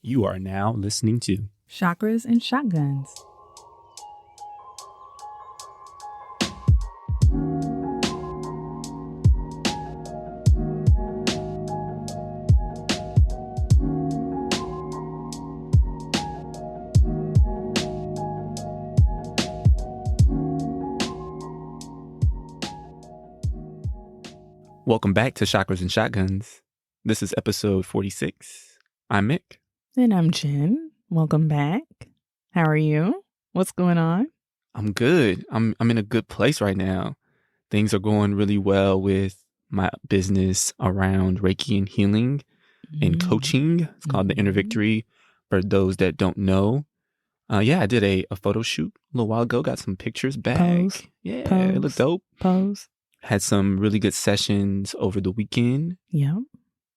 You are now listening to Chakras and Shotguns. Welcome back to Chakras and Shotguns. This is episode 46. I'm Mick. And I'm Jen. Welcome back. How are you? What's going on? I'm good. I'm in a good place right now. Things are going really well with my business around Reiki and healing and coaching. It's called the Inner Victory. For those that don't know, I did a photo shoot a little while ago. Got some pictures back. Pose. It looked dope. Pose. Had some really good sessions over the weekend. Yeah.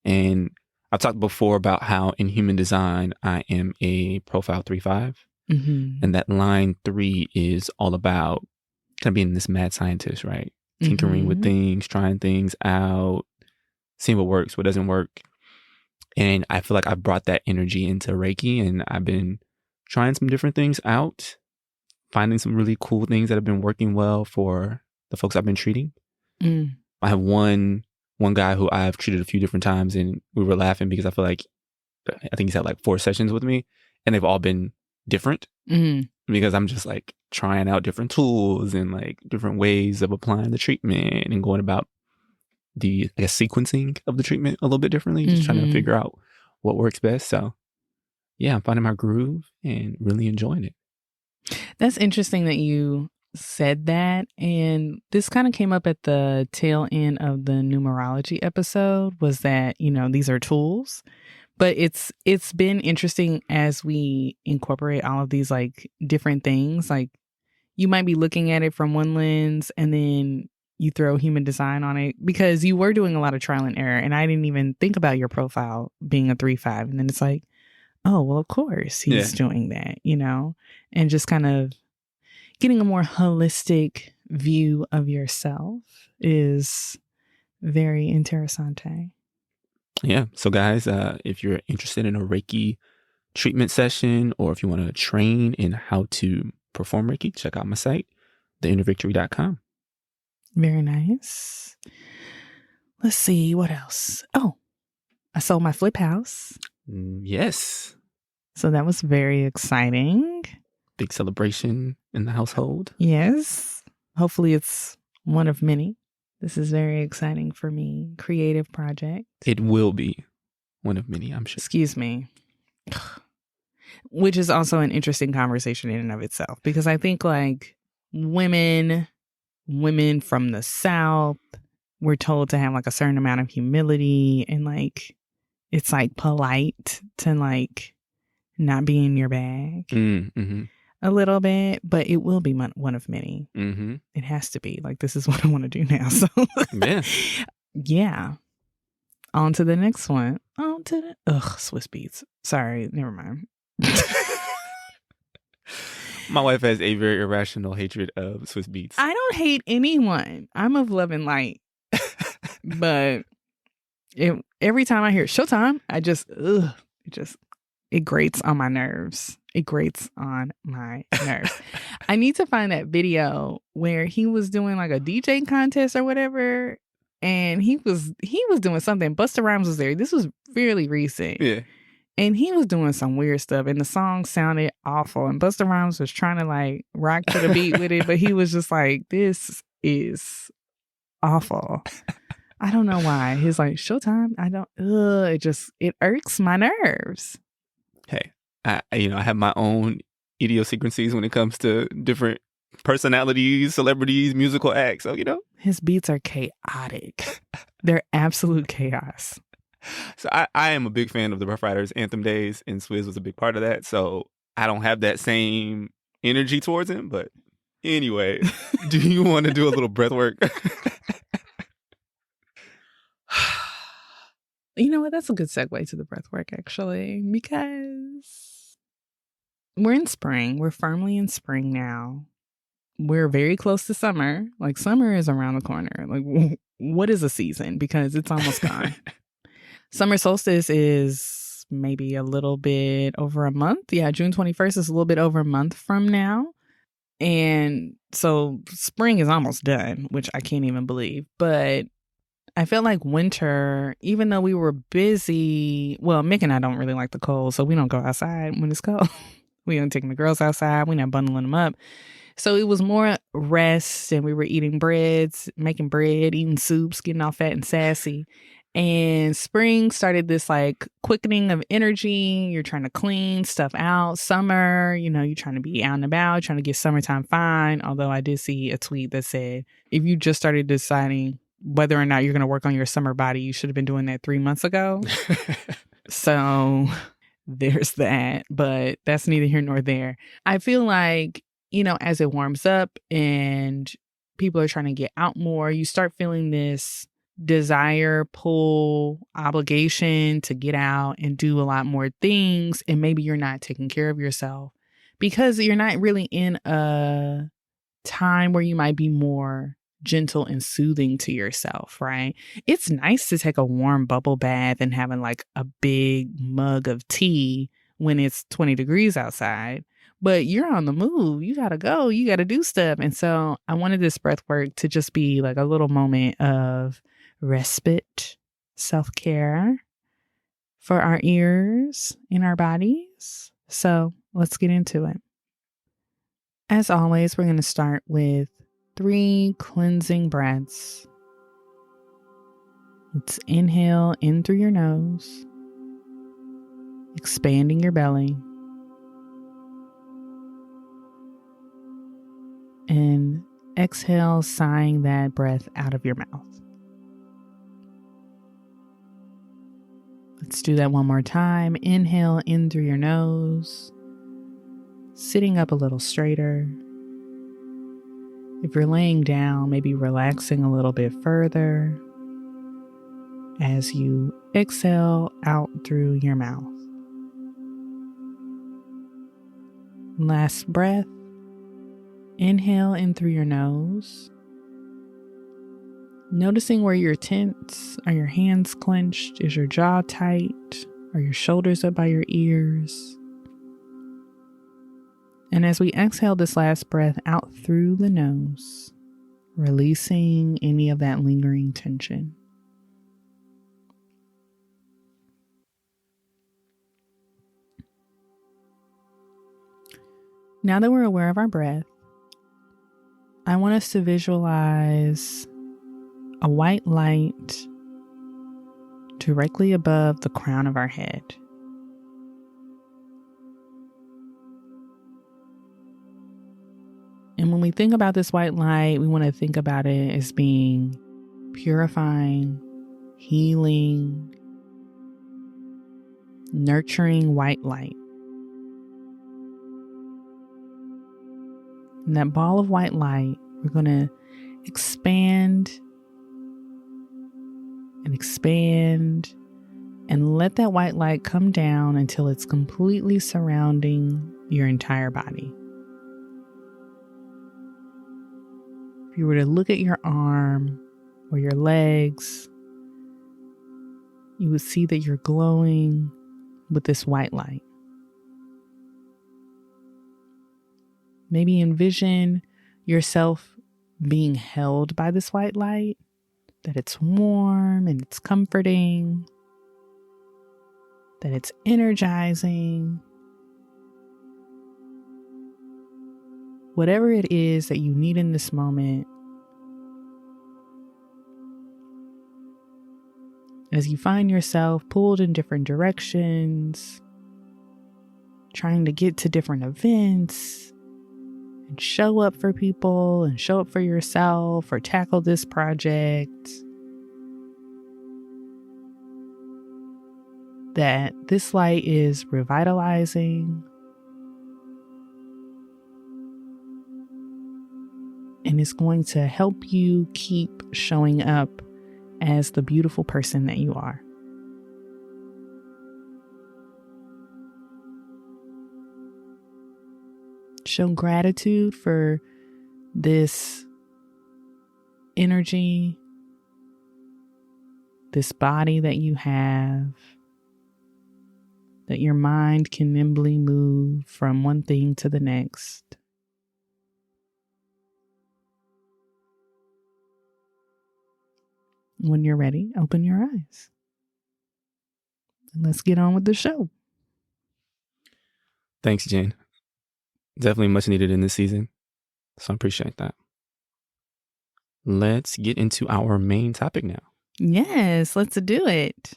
And I've talked before about how in human design, I am a profile 3-5. And that line 3 is all about kind of being this mad scientist, right? Tinkering with things, trying things out, seeing what works, what doesn't work. And I feel like I've brought that energy into Reiki, and I've been trying some different things out, finding some really cool things that have been working well for the folks I've been treating. I have one guy who I've treated a few different times, and we were laughing because I feel like, I think he's had like 4 sessions with me, and they've all been different because I'm just like trying out different tools and like different ways of applying the treatment and going about the, I guess, sequencing of the treatment a little bit differently, just trying to figure out what works best. So yeah, I'm finding my groove and really enjoying it. That's interesting that you said that, and this kind of came up at the tail end of the numerology episode, was that, you know, these are tools, but it's been interesting as we incorporate all of these like different things. Like you might be looking at it from one lens and then you throw human design on it because you were doing a lot of trial and error, and I didn't even think about your profile being a 3-5, and then it's like, oh well, of course he's doing that, you know, and just kind of getting a more holistic view of yourself is very interessante. Yeah. So guys, if you're interested in a Reiki treatment session, or if you want to train in how to perform Reiki, check out my site, theinnervictory.com. Very nice. Let's see, what else? Oh, I sold my flip house. Yes. So that was very exciting. Big celebration in the household. Yes. Hopefully it's one of many. This is very exciting for me. Creative project. It will be one of many, I'm sure. Excuse me. Which is also an interesting conversation in and of itself, because I think like women from the South, we're told to have like a certain amount of humility, and like it's like polite to like not be in your bag. A little bit, but it will be one of many. It has to be. Like, this is what I want to do now. So, yeah. On to the next one. On to the... Swiss beats. Sorry, never mind. My wife has a very irrational hatred of Swiss beats. I don't hate anyone. I'm of love and light. But every time I hear Showtime, I just, it grates on my nerves. It grates on my nerves. I need to find that video where he was doing like a DJ contest or whatever, and he was doing something. Busta Rhymes was there. This was fairly recent. Yeah. And he was doing some weird stuff, and the song sounded awful. And Busta Rhymes was trying to like rock to the beat with it, but he was just like, "This is awful." I don't know why. He's like, Showtime. I don't. It irks my nerves. Hey, I have my own idiosyncrasies when it comes to different personalities, celebrities, musical acts. So, you know, his beats are chaotic. They're absolute chaos. So I am a big fan of the Rough Riders anthem days, and Swizz was a big part of that. So I don't have that same energy towards him. But anyway, do you want to do a little breath work? You know what? That's a good segue to the breath work, actually, because we're in spring. We're firmly in spring now. We're very close to summer. Like, summer is around the corner. Like, what is a season? Because it's almost gone. Summer solstice is maybe a little bit over a month. Yeah, June 21st is a little bit over a month from now. And so spring is almost done, which I can't even believe. But I felt like winter, even though we were busy, well, Mick and I don't really like the cold, so we don't go outside when it's cold. We don't take the girls outside. We're not bundling them up. So it was more rest, and we were eating breads, making bread, eating soups, getting all fat and sassy. And spring started this like quickening of energy. You're trying to clean stuff out. Summer, you're trying to be out and about, trying to get summertime fine. Although I did see a tweet that said, if you just started deciding whether or not you're going to work on your summer body, you should have been doing that 3 months ago. So there's that. But that's neither here nor there. I feel like, as it warms up and people are trying to get out more, you start feeling this desire, pull, obligation to get out and do a lot more things. And maybe you're not taking care of yourself because you're not really in a time where you might be more gentle and soothing to yourself, right? It's nice to take a warm bubble bath and having like a big mug of tea when it's 20 degrees outside. But you're on the move. You got to go. You got to do stuff. And so I wanted this breath work to just be like a little moment of respite, self-care for our ears and our bodies. So let's get into it. As always, we're going to start with 3 cleansing breaths. Let's inhale in through your nose, expanding your belly. And exhale, sighing that breath out of your mouth. Let's do that one more time. Inhale in through your nose, sitting up a little straighter. If you're laying down, maybe relaxing a little bit further as you exhale out through your mouth. Last breath. Inhale in through your nose, noticing where you're tense. Are your hands clenched? Is your jaw tight? Are your shoulders up by your ears? And as we exhale this last breath out through the nose, releasing any of that lingering tension. Now that we're aware of our breath, I want us to visualize a white light directly above the crown of our head. And when we think about this white light, we want to think about it as being purifying, healing, nurturing white light. And that ball of white light, we're going to expand and let that white light come down until it's completely surrounding your entire body. If you were to look at your arm or your legs, you would see that you're glowing with this white light. Maybe envision yourself being held by this white light, that it's warm and it's comforting, that it's energizing. Whatever it is that you need in this moment, as you find yourself pulled in different directions, trying to get to different events, and show up for people and show up for yourself or tackle this project, that this light is revitalizing and is going to help you keep showing up as the beautiful person that you are. Show gratitude for this energy, this body that you have, that your mind can nimbly move from one thing to the next. When you're ready, open your eyes. And let's get on with the show. Thanks, Jen. Definitely much needed in this season. So I appreciate that. Let's get into our main topic now. Yes, let's do it.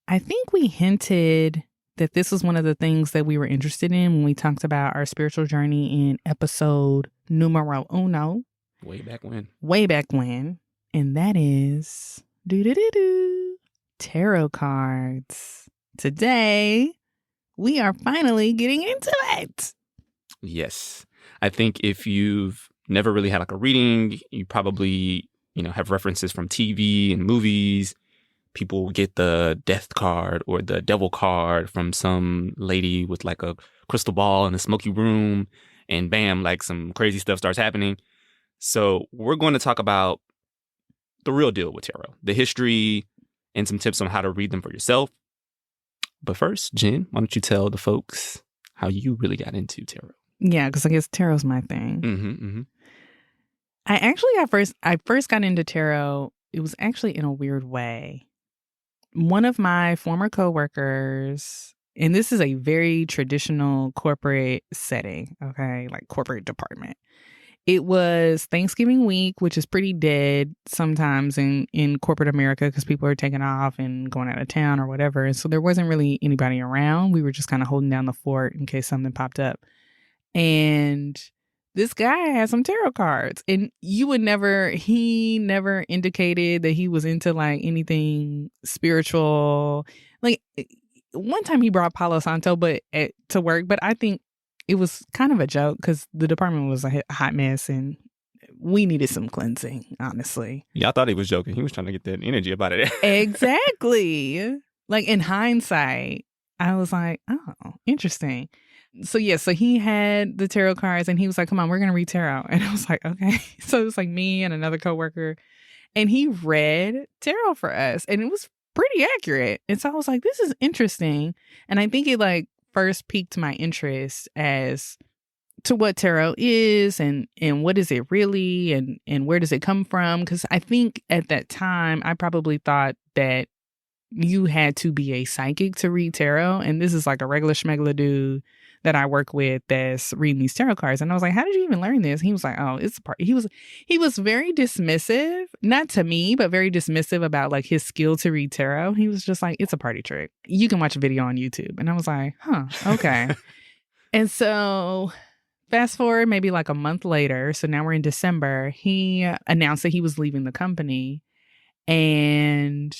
I think we hinted that this was one of the things that we were interested in when we talked about our spiritual journey in episode numero uno. Way back when. And that is tarot cards. Today, we are finally getting into it. Yes. I think if you've never really had like a reading, you probably, have references from TV and movies. People get the death card or the devil card from some lady with like a crystal ball in a smoky room, and bam, like some crazy stuff starts happening. So we're going to talk about the real deal with tarot, the history, and some tips on how to read them for yourself. But first, Jen, why don't you tell the folks how you really got into tarot? Yeah, because I guess tarot's my thing. I first got into tarot. It was actually in a weird way. One of my former coworkers, and this is a very traditional corporate setting, okay, like corporate department. It was Thanksgiving week, which is pretty dead sometimes in corporate America because people are taking off and going out of town or whatever. And so there wasn't really anybody around. We were just kind of holding down the fort in case something popped up. And this guy had some tarot cards, and he never indicated that he was into like anything spiritual. Like one time he brought Palo Santo to work, but I think it was kind of a joke because the department was a hot mess and we needed some cleansing, honestly. Yeah, I thought he was joking. He was trying to get that energy up out of there. Exactly. Like in hindsight, I was like, oh, interesting. So he had the tarot cards and he was like, come on, we're going to read tarot. And I was like, okay. So it was like me and another coworker, and he read tarot for us and it was pretty accurate. And so I was like, this is interesting. And I think it like first piqued my interest as to what tarot is and what is it really and where does it come from? Because I think at that time, I probably thought that you had to be a psychic to read tarot. And this is like a regular schmegler dude that I work with that's reading these tarot cards. And I was like, how did you even learn this? He was like, oh, it's a part. He was very dismissive, not to me, but very dismissive about like his skill to read tarot. He was just like, it's a party trick. You can watch a video on YouTube. And I was like, huh, okay. And so fast forward maybe like a month later. So now we're in December. He announced that he was leaving the company, and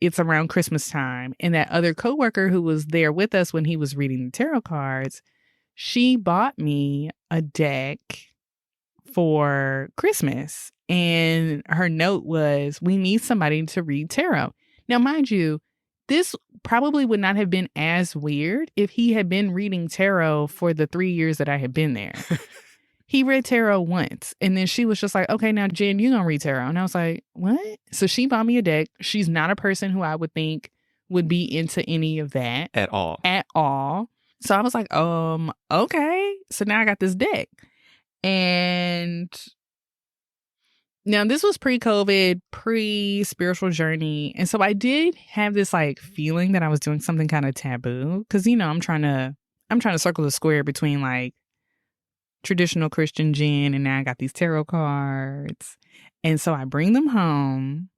it's around Christmas time. And that other coworker who was there with us when he was reading the tarot cards, she bought me a deck for Christmas. And her note was, we need somebody to read tarot. Now, mind you, this probably would not have been as weird if he had been reading tarot for the 3 years that I had been there. He read tarot once, and then she was just like, okay, now Jen, you're going to read tarot. And I was like, what? So she bought me a deck. She's not a person who I would think would be into any of that. At all. So I was like, okay. So now I got this deck. And now this was pre-COVID, pre-spiritual journey. And so I did have this like feeling that I was doing something kind of taboo. Because, I'm trying to circle the square between like traditional Christian Jen, and now I got these tarot cards. And so I bring them home.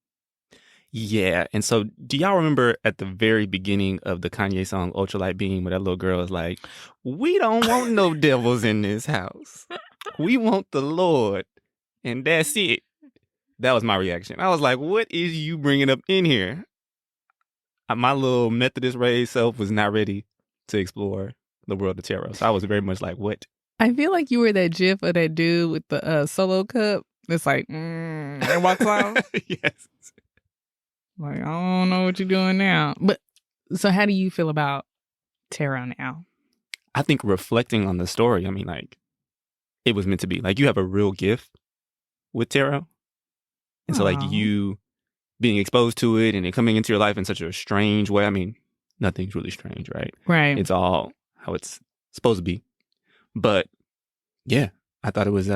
Yeah. And so do y'all remember at the very beginning of the Kanye song Ultralight Beam, where that little girl is like, we don't want no devils in this house. We want the Lord. And that's it. That was my reaction. I was like, what is you bringing up in here? My little Methodist raised self was not ready to explore the world of tarot. So I was very much like, what? I feel like you were that gif of that dude with the solo cup. It's like, and walks off. Yes. Like, I don't know what you're doing now. But so how do you feel about tarot now? I think reflecting on the story, I mean, like, it was meant to be. Like, you have a real gift with tarot. And so, like, you being exposed to it and it coming into your life in such a strange way. I mean, nothing's really strange, right? Right. It's all how it's supposed to be. But yeah, I thought it was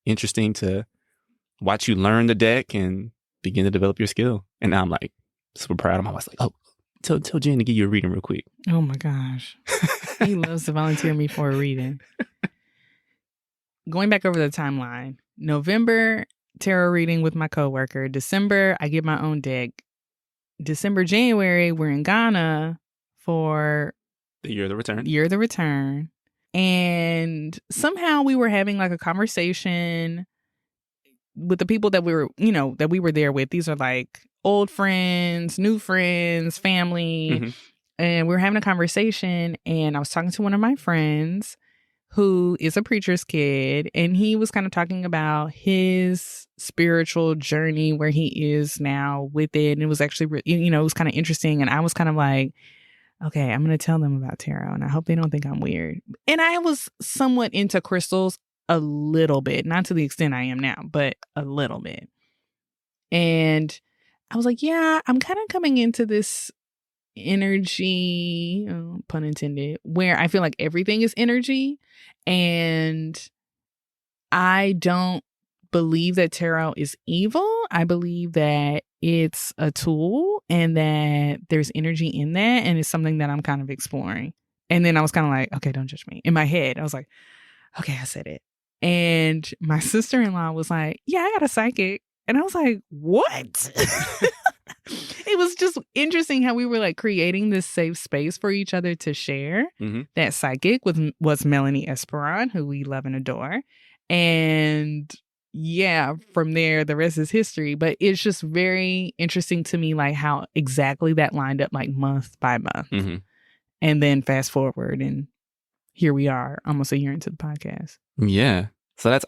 interesting to watch you learn the deck and begin to develop your skill. And now I'm like super proud of him. I was like, oh, tell Jen to give you a reading real quick. Oh my gosh. He loves to volunteer me for a reading. Going back over the timeline, November, tarot reading with my coworker. December, I get my own deck. December, January, we're in Ghana for the Year of the Return. Year of the Return. And somehow we were having like a conversation with the people that we were, that we were there with. These are like old friends, new friends, family. Mm-hmm. And we were having a conversation, and I was talking to one of my friends who is a preacher's kid, and he was kind of talking about his spiritual journey, where he is now with it. And it was actually, it was kind of interesting. And I was kind of like, okay, I'm going to tell them about tarot, and I hope they don't think I'm weird. And I was somewhat into crystals a little bit, not to the extent I am now, but a little bit. And I was like, yeah, I'm kind of coming into this energy, pun intended, where I feel like everything is energy, and I don't believe that tarot is evil. I believe that it's a tool and that there's energy in that, and it's something that I'm kind of exploring. And then I was kind of like, okay, don't judge me. In my head, I was like, okay, I said it. And my sister-in-law was like, yeah, I got a psychic. And I was like, what? It was just interesting how we were like creating this safe space for each other to share. Mm-hmm. That psychic was Melanie Esperon, who we love and adore. And yeah, from there, the rest is history. But it's just very interesting to me, like how exactly that lined up, like month by month. Mm-hmm. And then fast forward, and here we are, almost a year into the podcast. Yeah. So that's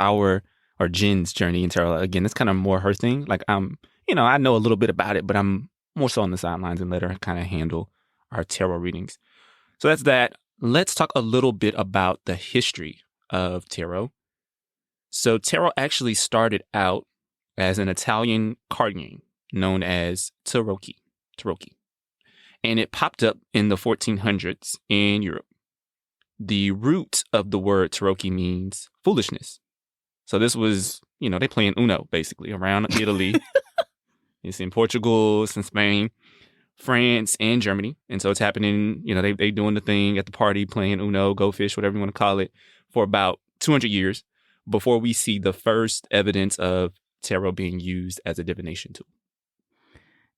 Jen's journey in tarot. Again, it's kind of more her thing. Like I know a little bit about it, but I'm more so on the sidelines and let her kind of handle our tarot readings. So that's that. Let's talk a little bit about the history of tarot. So tarot actually started out as an Italian card game known as tarocchi. And it popped up in the 1400s in Europe. The root of the word tarocchi means foolishness. So this was, they playing Uno basically around Italy. It's in Portugal, it's in Spain, France, and Germany. And so it's happening, they doing the thing at the party, playing Uno, Go Fish, whatever you want to call it, for about 200 years before we see the first evidence of tarot being used as a divination tool.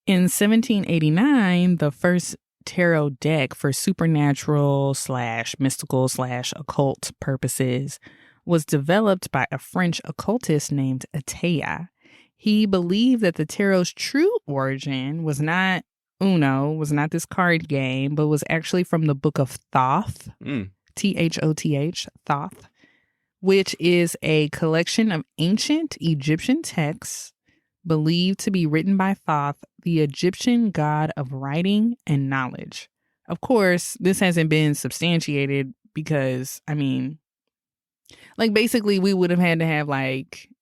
In 1789, the first tarot deck for supernatural / mystical / occult purposes was developed by a French occultist named Attea. He believed that the tarot's true origin was not Uno, was not this card game, but was actually from the Book of Thoth, Thoth, Thoth, which is a collection of ancient Egyptian texts believed to be written by Thoth, the Egyptian god of writing and knowledge. Of course, this hasn't been substantiated because, basically we would have had to have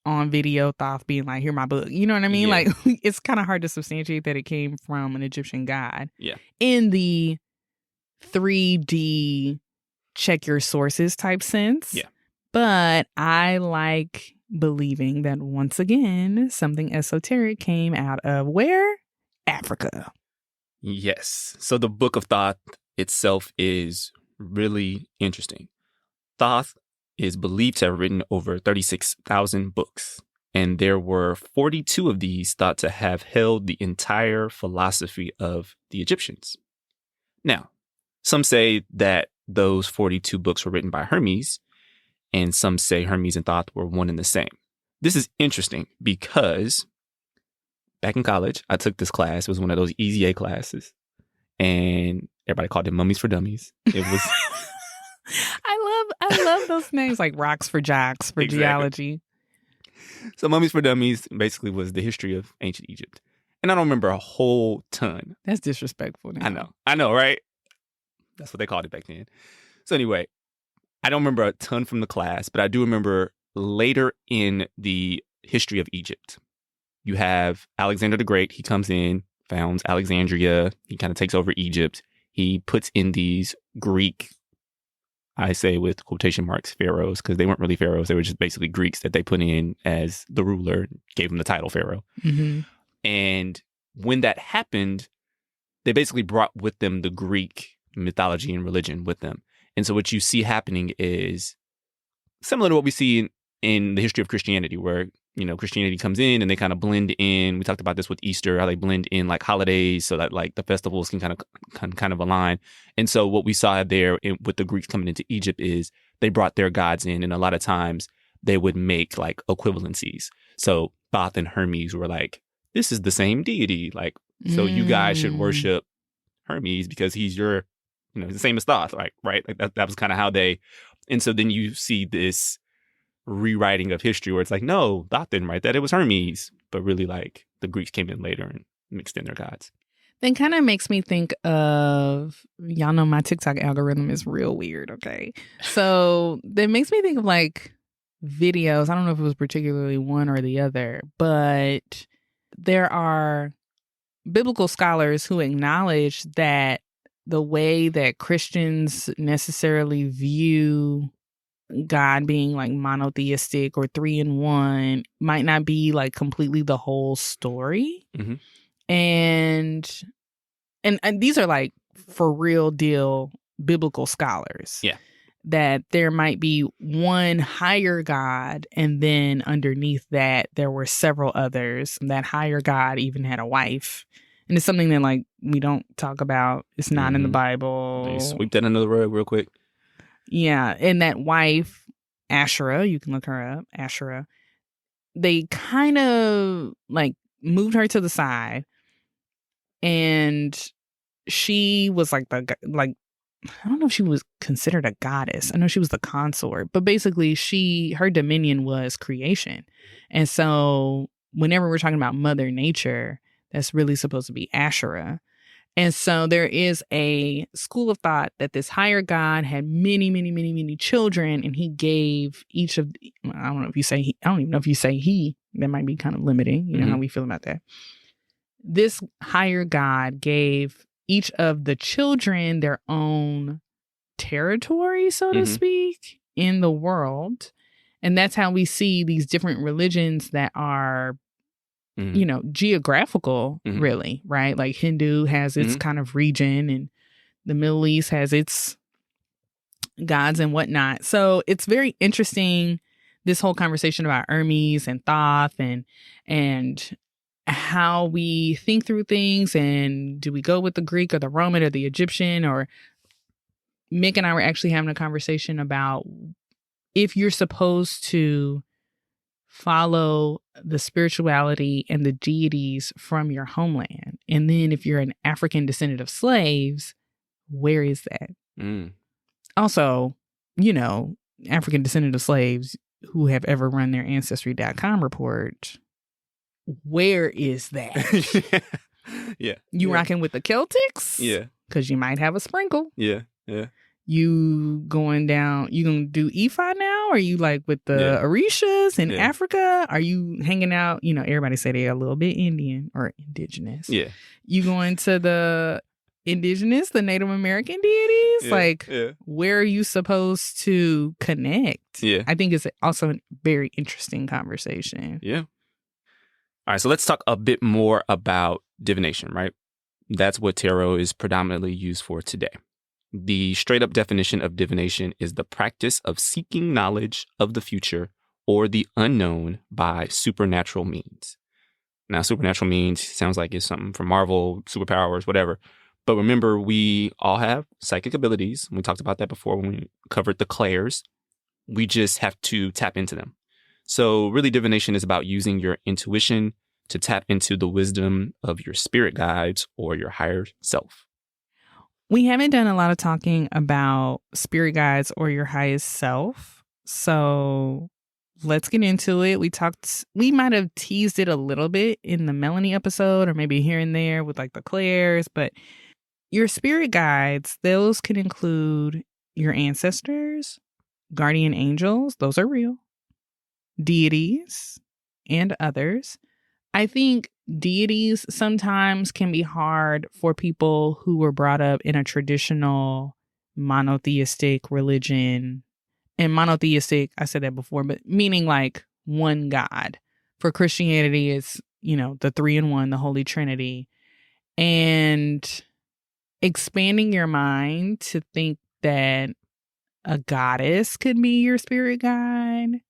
on video Thoth being like, here my book. You know what I mean? Yeah. It's kind of hard to substantiate that it came from an Egyptian god. Yeah. In the 3D check your sources type sense. Yeah. But I like believing that once again, something esoteric came out of where? Africa. Yes. So the Book of Thoth itself is really interesting. Thoth is believed to have written over 36,000 books, and there were 42 of these thought to have held the entire philosophy of the Egyptians. Now, some say that those 42 books were written by Hermes, and some say Hermes and Thoth were one and the same. This is interesting because back in college, I took this class. It was one of those easy A classes, and everybody called it Mummies for Dummies. It was... I love those names, like Rocks for Jocks for exactly. Geology. So Mummies for Dummies basically was the history of ancient Egypt. And I don't remember a whole ton. That's disrespectful now. I know, right? That's what they called it back then. So anyway, I don't remember a ton from the class, but I do remember later in the history of Egypt, you have Alexander the Great. He comes in, founds Alexandria. He kind of takes over Egypt. he puts in these Greek, I say with quotation marks, pharaohs, because they weren't really pharaohs. They were just basically Greeks that they put in as the ruler, gave him the title pharaoh. Mm-hmm. And when that happened, they basically brought with them the Greek mythology and religion with them. And so what you see happening is similar to what we see in the history of Christianity, where, you know, Christianity comes in and they kind of blend in. We talked about this with Easter, how they blend in like holidays so that like the festivals can kind of align. And so what we saw there with the Greeks coming into Egypt is they brought their gods in, and a lot of times they would make like equivalencies. So Thoth and Hermes were like, this is the same deity. Like, so you guys should worship Hermes because he's your, you know, he's the same as Thoth, right? Like that was kind of how they, and so then you see this rewriting of history where it's like, no, Thoth didn't write that, it was Hermes. But really, like, the Greeks came in later and mixed in their gods. Then kind of makes me think of, y'all know my TikTok algorithm is real weird, okay? So that makes me think of like videos. I don't know if it was particularly one or the other, but there are biblical scholars who acknowledge that the way that Christians necessarily view God being like monotheistic or 3 in 1 might not be like completely the whole story. Mm-hmm. And these are like for real deal biblical scholars. Yeah. That there might be one higher God, and then underneath that there were several others. That higher God even had a wife. And it's something that like we don't talk about. It's not in the Bible. They sweep that under the rug real quick. Yeah. And that wife, Asherah, you can look her up, Asherah, they kind of like moved her to the side. And she was like I don't know if she was considered a goddess. I know she was the consort, but basically her dominion was creation. And so whenever we're talking about Mother Nature, that's really supposed to be Asherah. And so there is a school of thought that this higher God had many, many, many, many children, and he gave each of, I don't know if you say he, I don't even know if you say he, that might be kind of limiting. You know how we feel about that. This higher God gave each of the children their own territory, so to speak, in the world. And that's how we see these different religions that are, you know, geographical, really, right? Like Hindu has its kind of region, and the Middle East has its gods and whatnot. So it's very interesting, this whole conversation about Hermes and Thoth and how we think through things, and do we go with the Greek or the Roman or the Egyptian? Or Mick and I were actually having a conversation about if you're supposed to follow the spirituality and the deities from your homeland, and then if you're an African descendant of slaves, where is that? Also, you know, African descendant of slaves who have ever run their Ancestry.com report, where is that? Yeah. You rocking with the Celtics? Yeah. Because you might have a sprinkle. Yeah. You going down, you gonna do Ephi now? Are you like with the Orishas in Africa? Are you hanging out? You know, everybody say they're a little bit Indian or indigenous. Yeah. You going to the indigenous, the Native American deities? Where are you supposed to connect? Yeah. I think it's also a very interesting conversation. Yeah. All right, so let's talk a bit more about divination, right? That's what tarot is predominantly used for today. The straight up definition of divination is the practice of seeking knowledge of the future or the unknown by supernatural means. Now, supernatural means sounds like it's something from Marvel, superpowers, whatever. But remember, we all have psychic abilities. We talked about that before when we covered the clairs. We just have to tap into them. So really, divination is about using your intuition to tap into the wisdom of your spirit guides or your higher self. We haven't done a lot of talking about spirit guides or your highest self. So let's get into it. We might have teased it a little bit in the Melanie episode, or maybe here and there with like the clairs, but your spirit guides, those can include your ancestors, guardian angels, those are real, deities, and others. I think deities sometimes can be hard for people who were brought up in a traditional monotheistic religion. And monotheistic, I said that before, but meaning like one God. For Christianity, it's, the 3-in-1, the Holy Trinity. And expanding your mind to think that a goddess could be your spirit guide,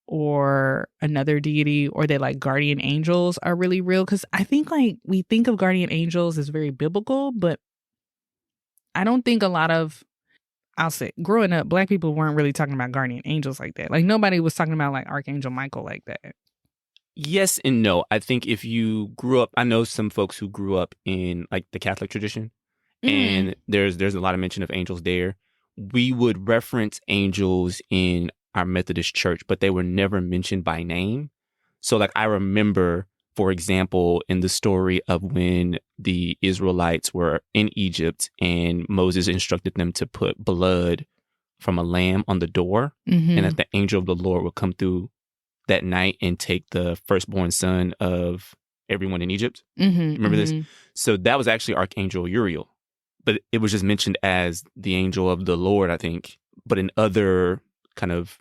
or another deity, or that like guardian angels are really real. Because I think like we think of guardian angels as very biblical, but I don't think a lot of, I'll say, growing up, Black people weren't really talking about guardian angels like that. Like nobody was talking about like Archangel Michael like that. Yes and no. I think if you grew up, I know some folks who grew up in like the Catholic tradition, and there's a lot of mention of angels there. We would reference angels in our Methodist church, but they were never mentioned by name. So like I remember, for example, in the story of when the Israelites were in Egypt and Moses instructed them to put blood from a lamb on the door, and that the angel of the Lord would come through that night and take the firstborn son of everyone in Egypt. Remember this? So that was actually Archangel Uriel, but it was just mentioned as the angel of the Lord, I think. But in other kind of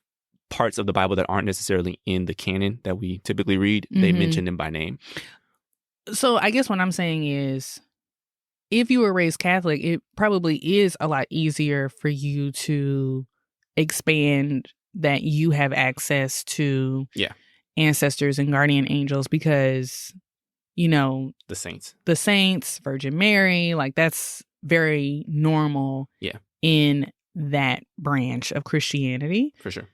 parts of the Bible that aren't necessarily in the canon that we typically read, they mention him by name. So I guess what I'm saying is, if you were raised Catholic, it probably is a lot easier for you to expand that you have access to ancestors and guardian angels, because, the saints, Virgin Mary, like that's very normal in that branch of Christianity. For sure.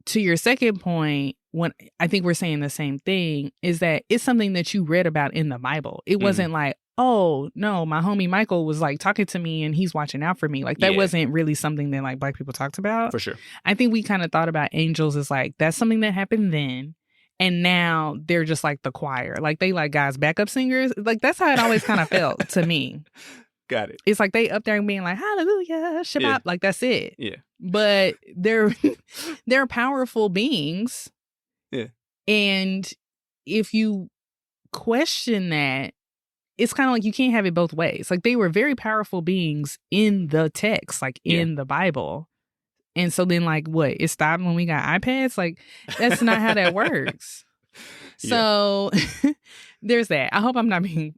To your second point, when I think we're saying the same thing, is that it's something that you read about in the Bible. It wasn't like, oh no, my homie Michael was like talking to me and he's watching out for me. Like that wasn't really something that like Black people talked about. For sure. I think we kind of thought about angels as like, that's something that happened then. And now they're just like the choir. Like they like guys, backup singers. Like that's how it always kind of felt to me. Got it. It's like they up there and being like, hallelujah, Shabbat. Yeah. Like that's it. Yeah. But they're powerful beings. Yeah. And if you question that, it's kind of like you can't have it both ways. Like they were very powerful beings in the text, like in the Bible. And so then like what? It stopped when we got iPads? Like that's not how that works. So there's that. I hope I'm not being,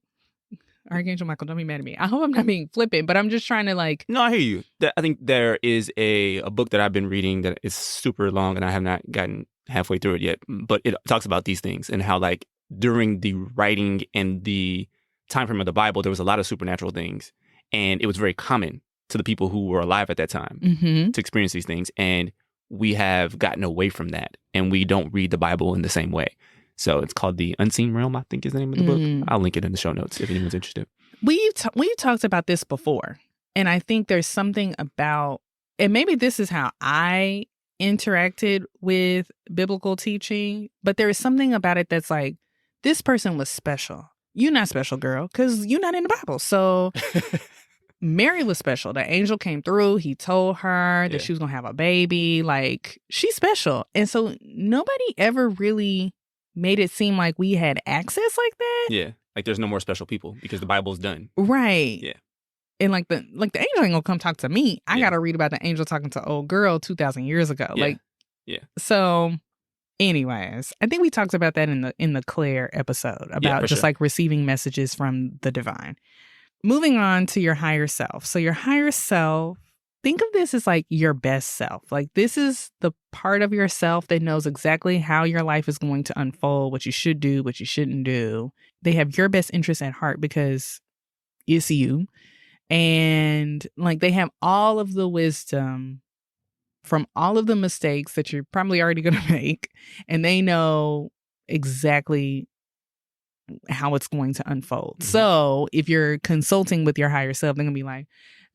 Archangel Michael, don't be mad at me. I hope I'm not being flippant, but I'm just trying to like. No, I hear you. I think there is a book that I've been reading that is super long and I have not gotten halfway through it yet, but it talks about these things and how like during the writing and the time frame of the Bible, there was a lot of supernatural things, and it was very common to the people who were alive at that time to experience these things. And we have gotten away from that, and we don't read the Bible in the same way. So it's called The Unseen Realm, I think is the name of the book. I'll link it in the show notes if anyone's interested. We've talked about this before, and I think there's something about, and maybe this is how I interacted with biblical teaching, but there is something about it that's like, this person was special. You're not special, girl, because you're not in the Bible. So Mary was special. The angel came through. He told her that she was going to have a baby. Like, she's special. And so nobody ever really made it seem like we had access like that. Yeah. Like there's no more special people because the Bible's done. Right. Yeah. And like the angel ain't gonna come talk to me. I gotta read about the angel talking to old girl 2,000 years ago. So anyways, I think we talked about that in the Claire episode about just like receiving messages from the divine. Moving on to your higher self. So your higher self, think of this as like your best self. Like this is the part of yourself that knows exactly how your life is going to unfold, what you should do, what you shouldn't do. They have your best interest at heart because it's you. And like they have all of the wisdom from all of the mistakes that you're probably already going to make. And they know exactly how it's going to unfold. Mm-hmm. So if you're consulting with your higher self, they're going to be like,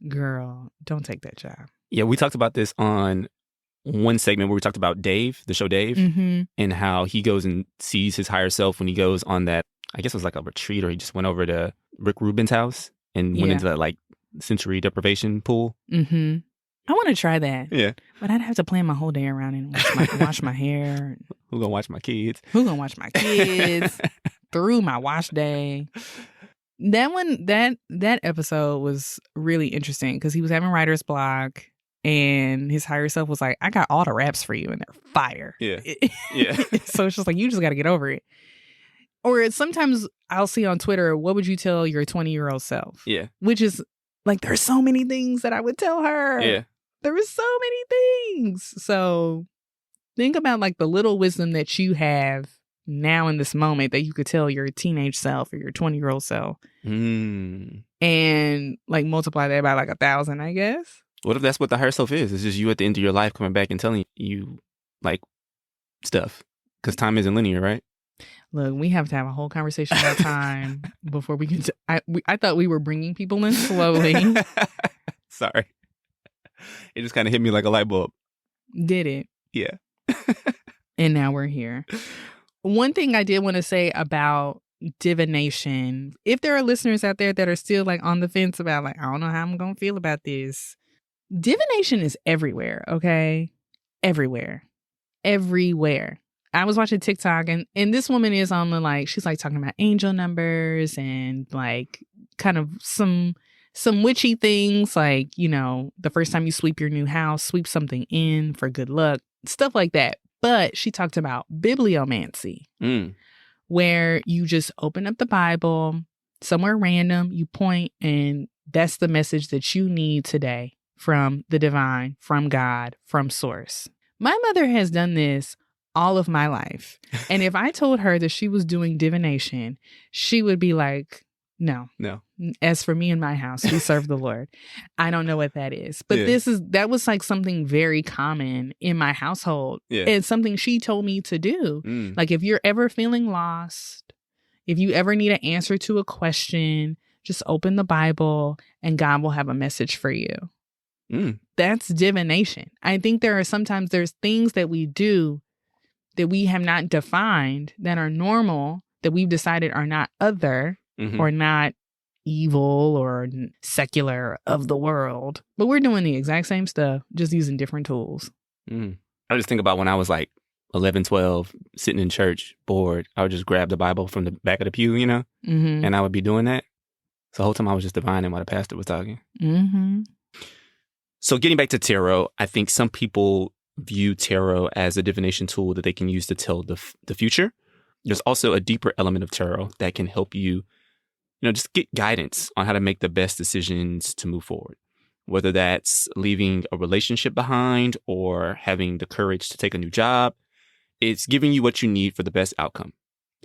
girl, don't take that job. Yeah, we talked about this on one segment where we talked about Dave, the show Dave, and how he goes and sees his higher self when he goes on that, I guess it was like a retreat, or he just went over to Rick Rubin's house and went into that like sensory deprivation pool. Mm-hmm. I want to try that. Yeah. But I'd have to plan my whole day around and wash my hair. Who gonna watch my kids? Who gonna watch my kids? through my wash day. That episode was really interesting because he was having writer's block and his higher self was like, I got all the raps for you and they're fire. Yeah. So it's just like, you just got to get over it. Or sometimes I'll see on Twitter, what would you tell your 20-year-old self? Yeah. Which is like, there's so many things that I would tell her. Yeah. There was so many things. So think about like the little wisdom that you have now in this moment that you could tell your teenage self or your 20-year-old self. And like multiply that by like 1,000, I guess. What if that's what the higher self is? It's just you at the end of your life coming back and telling you like stuff. Because time isn't linear, right? Look, we have to have a whole conversation about time before we can. I thought we were bringing people in slowly. Sorry. It just kind of hit me like a light bulb. Did it? Yeah. And now we're here. One thing I did want to say about divination, if there are listeners out there that are still like on the fence about like, I don't know how I'm going to feel about this. Divination is everywhere, okay? Everywhere. I was watching TikTok and this woman is on the like, she's like talking about angel numbers and like kind of some witchy things like, you know, the first time you sweep your new house, sweep something in for good luck, stuff like that. But she talked about bibliomancy, where you just open up the Bible somewhere random, you point, and that's the message that you need today from the divine, from God, from source. My mother has done this all of my life. And if I told her that she was doing divination, she would be like, no. As for me and my house, we serve the Lord. I don't know what that is. But that was like something very common in my household. Yeah. It's something she told me to do. Like if you're ever feeling lost, if you ever need an answer to a question, just open the Bible and God will have a message for you. That's divination. I think there's things that we do that we have not defined that are normal, that we've decided are not other or not evil or secular of the world. But we're doing the exact same stuff, just using different tools. I just think about when I was like 11, 12, sitting in church, bored. I would just grab the Bible from the back of the pew, you know, and I would be doing that. So the whole time I was just divining while the pastor was talking. So getting back to tarot, I think some people view tarot as a divination tool that they can use to tell the future. There's also a deeper element of tarot that can help you, just get guidance on how to make the best decisions to move forward. Whether that's leaving a relationship behind or having the courage to take a new job, it's giving you what you need for the best outcome.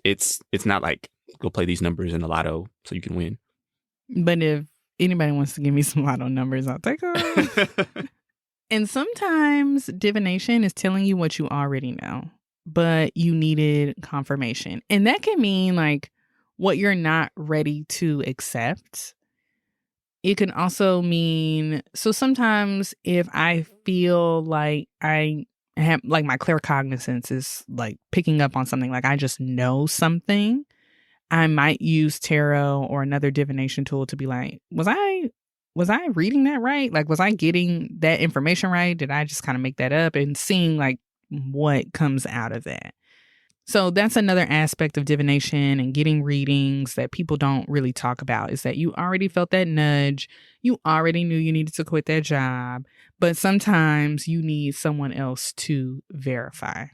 It's not like go play these numbers in the lotto so you can win. But if anybody wants to give me some lotto numbers, I'll take them. And sometimes divination is telling you what you already know, but you needed confirmation. And that can mean like what you're not ready to accept. It can also mean, so sometimes if I feel like I have, like my claircognizance is like picking up on something, like I just know something, I might use tarot or another divination tool to be like, was I reading that right? Like, was I getting that information right? Did I just kind of make that up? And seeing like what comes out of that. So that's another aspect of divination and getting readings that people don't really talk about, is that you already felt that nudge. You already knew you needed to quit that job, but sometimes you need someone else to verify.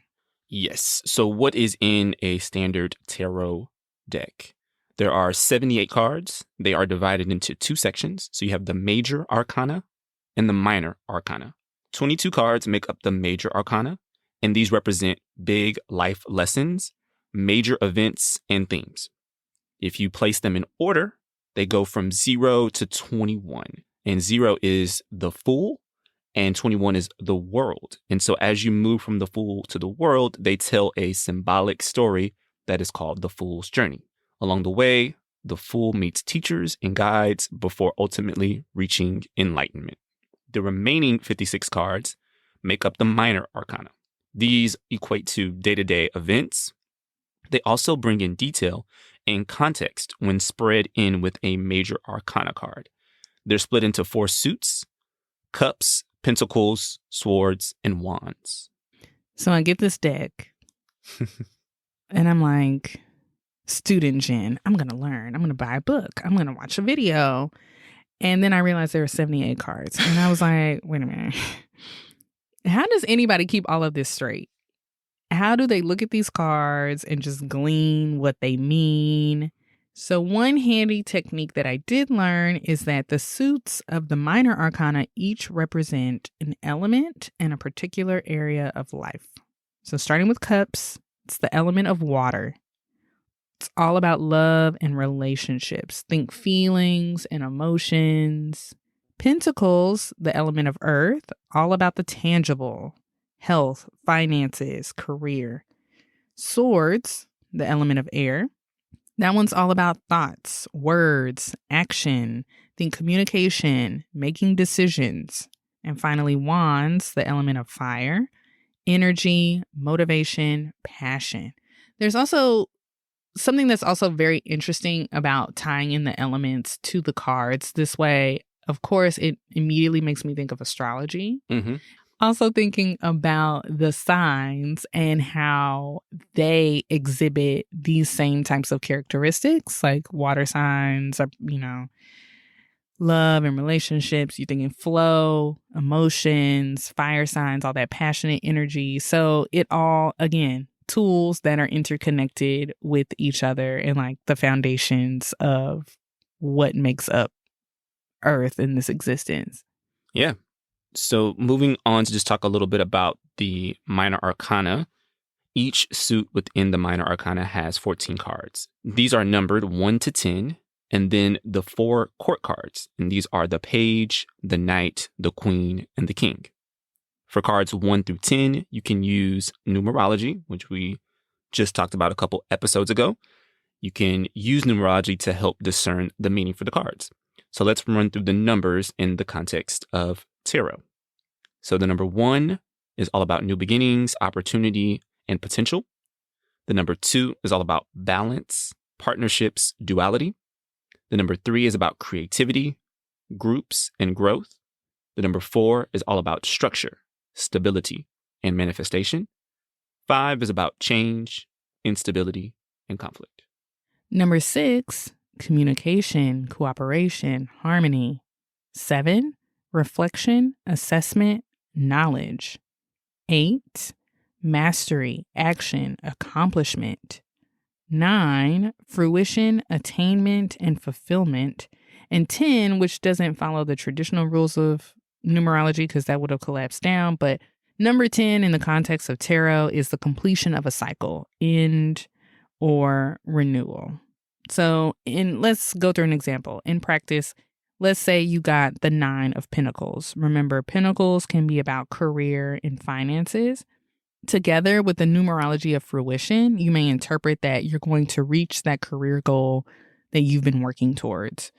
Yes. So what is in a standard tarot deck? There are 78 cards. They are divided into two sections. So you have the major arcana and the minor arcana. 22 cards make up the major arcana, and these represent big life lessons, major events, and themes. If you place them in order, they go from 0 to 21. And 0 is the Fool, and 21 is the World. And so as you move from the Fool to the World, they tell a symbolic story that is called the Fool's Journey. Along the way, the Fool meets teachers and guides before ultimately reaching enlightenment. The remaining 56 cards make up the minor arcana. These equate to day-to-day events. They also bring in detail and context when spread in with a major arcana card. They're split into 4 suits: cups, pentacles, swords, and wands. So I get this deck and I'm like, student Jen. I'm going to learn. I'm going to buy a book. I'm going to watch a video. And then I realized there were 78 cards. And I was like, wait a minute. How does anybody keep all of this straight? How do they look at these cards and just glean what they mean? So one handy technique that I did learn is that the suits of the minor arcana each represent an element and a particular area of life. So starting with cups, it's the element of water. It's all about love and relationships. Think feelings and emotions. Pentacles, the element of earth, all about the tangible. Health, finances, career. Swords, the element of air. That one's all about thoughts, words, action. Think communication, making decisions. And finally, wands, the element of fire, energy, motivation, passion. There's also something that's also very interesting about tying in the elements to the cards this way. Of course, it immediately makes me think of astrology. Mm-hmm. Also thinking about the signs and how they exhibit these same types of characteristics, like water signs are, love and relationships. You're thinking flow, emotions, fire signs, all that passionate energy. So it all, again, tools that are interconnected with each other and like the foundations of what makes up Earth in this existence. Yeah. So moving on to just talk a little bit about the minor arcana. Each suit within the minor arcana has 14 cards. These are numbered 1 to 10, and then the 4 court cards. And these are the page, the knight, the queen, and the king. For cards 1 through 10, you can use numerology, which we just talked about a couple episodes ago. You can use numerology to help discern the meaning for the cards. So let's run through the numbers in the context of tarot. So the number 1 is all about new beginnings, opportunity, and potential. The number 2 is all about balance, partnerships, duality. The number 3 is about creativity, groups, and growth. The number 4 is all about structure, stability, and manifestation. 5 is about change, instability, and conflict. Number 6, communication, cooperation, harmony. 7, reflection, assessment, knowledge. 8, mastery, action, accomplishment. 9, fruition, attainment, and fulfillment. And 10, which doesn't follow the traditional rules of numerology because that would have collapsed down. But number 10 in the context of tarot is the completion of a cycle, end or renewal. So let's go through an example. In practice, let's say you got the 9 of Pentacles. Remember, Pentacles can be about career and finances. Together with the numerology of fruition, you may interpret that you're going to reach that career goal that you've been working towards.